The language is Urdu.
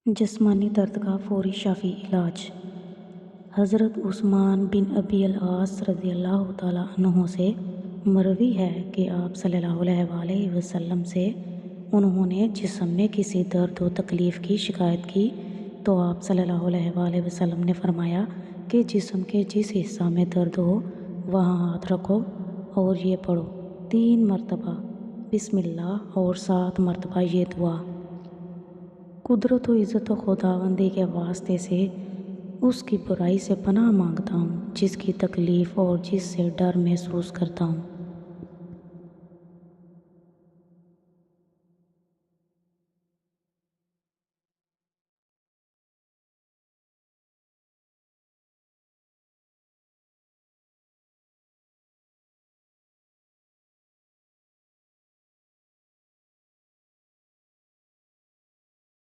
جسمانی درد کا فوری شافی علاج۔ حضرت عثمان بن ابی العاص رضی اللہ تعالیٰ عنہ سے مروی ہے کہ آپ صلی اللہ علیہ وآلہ وسلم سے انہوں نے جسم میں کسی درد و تکلیف کی شکایت کی تو آپ صلی اللہ علیہ وآلہ وسلم نے فرمایا کہ جسم کے جس حصہ میں درد ہو وہاں ہاتھ رکھو اور یہ پڑھو 3 مرتبہ بسم اللہ اور 7 مرتبہ یہ دعا: قدرت و عزت و خداوندی کے واسطے سے اس کی برائی سے پناہ مانگتا ہوں جس کی تکلیف اور جس سے ڈر محسوس کرتا ہوں۔